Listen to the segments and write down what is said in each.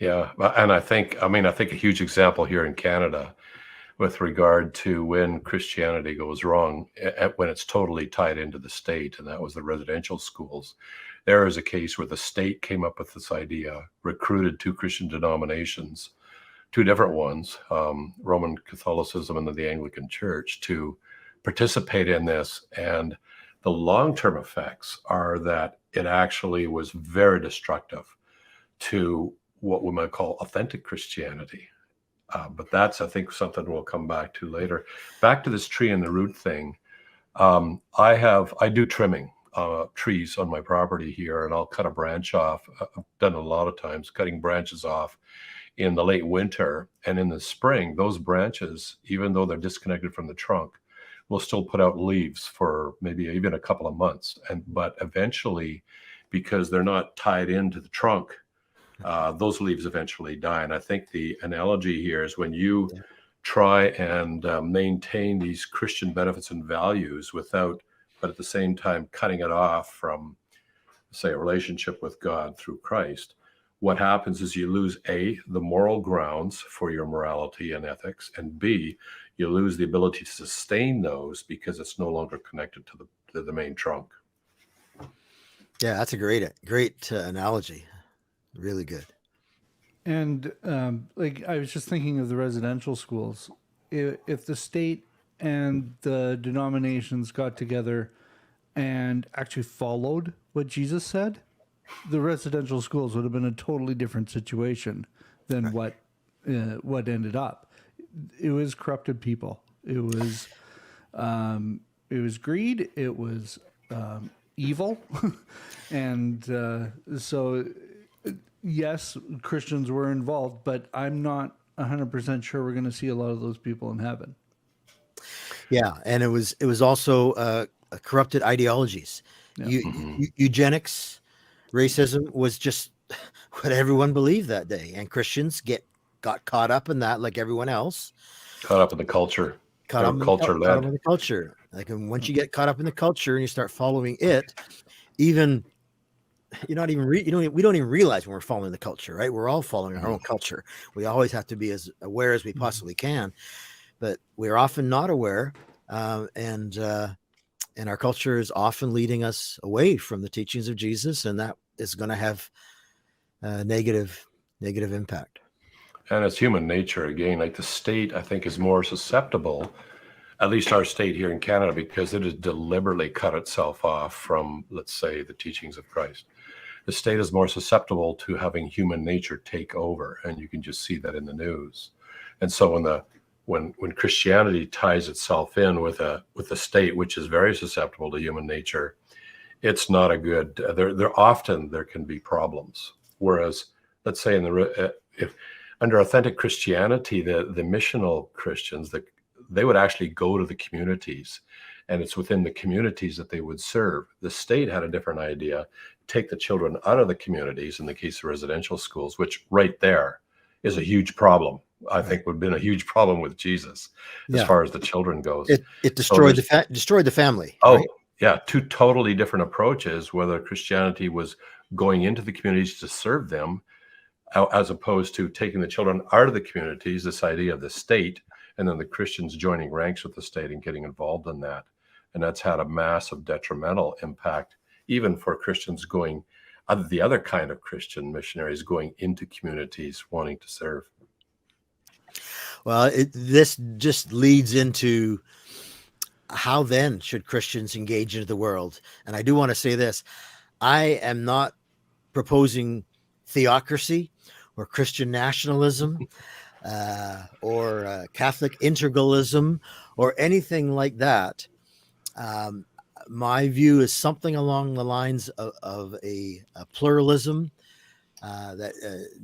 Yeah, and I think a huge example here in Canada with regard to when Christianity goes wrong, when it's totally tied into the state, and that was the residential schools. There is a case where the state came up with this idea, recruited two Christian denominations, two different ones, Roman Catholicism and then the Anglican Church, to participate in this. And the long-term effects are that it actually was very destructive to what we might call authentic Christianity. But that's, I think, something we'll come back to later. Back to this tree and the root thing. I do trimming trees on my property here, and I'll cut a branch off. I've done it a lot of times, cutting branches off in the late winter, and in the spring, those branches, even though they're disconnected from the trunk, will still put out leaves for maybe even a couple of months. But eventually, because they're not tied into the trunk, those leaves eventually die. And I think the analogy here is when you try and maintain these Christian benefits and values but at the same time cutting it off from, say, a relationship with God through Christ, what happens is you lose A, the moral grounds for your morality and ethics, and B, you lose the ability to sustain those because it's no longer connected to the main trunk. Yeah, that's a great analogy. Really good. And I was just thinking of the residential schools. If the state and the denominations got together and actually followed what Jesus said, the residential schools would have been a totally different situation than what ended up. It was corrupted people. It was greed. It was evil, and so. Yes, Christians were involved, but I'm not 100% sure we're going to see a lot of those people in heaven. Yeah, and it was also corrupted ideologies. Yeah. Eugenics, racism was just what everyone believed that day, and Christians got caught up in that like everyone else. Caught up in the culture. Caught up in the culture. Like, and once you get caught up in the culture and you start following it, even we don't even realize when we're following the culture, right? We're all following our own culture. We always have to be as aware as we possibly can, but we're often not aware, and our culture is often leading us away from the teachings of Jesus, and that is going to have negative impact. And it's human nature again. Like the state, I think, is more susceptible. At least our state here in Canada, because it has deliberately cut itself off from, let's say, the teachings of Christ. The state is more susceptible to having human nature take over, and you can just see that in the news. And so when Christianity ties itself in with a state which is very susceptible to human nature, it's not a good. There can be problems. Whereas, let's say if under authentic Christianity, the missional Christians, they would actually go to the communities, and it's within the communities that they would serve. The state had a different idea: take the children out of the communities, in the case of residential schools, which right there is a huge problem. I think would have been a huge problem with Jesus as far as the children goes. It destroyed destroyed the family. Oh, right? Yeah, two totally different approaches, whether Christianity was going into the communities to serve them, as opposed to taking the children out of the communities, this idea of the state, and then the Christians joining ranks with the state and getting involved in that. And that's had a massive detrimental impact, even for Christians going, the other kind of Christian missionaries going into communities wanting to serve. Well, this just leads into how then should Christians engage into the world? And I do want to say this. I am not proposing theocracy or Christian nationalism or Catholic integralism or anything like that. My view is something along the lines of a pluralism that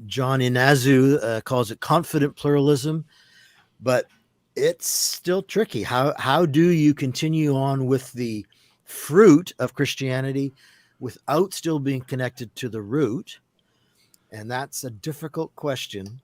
John Inazu calls it confident pluralism, but it's still tricky. How do you continue on with the fruit of Christianity without still being connected to the root? And that's a difficult question.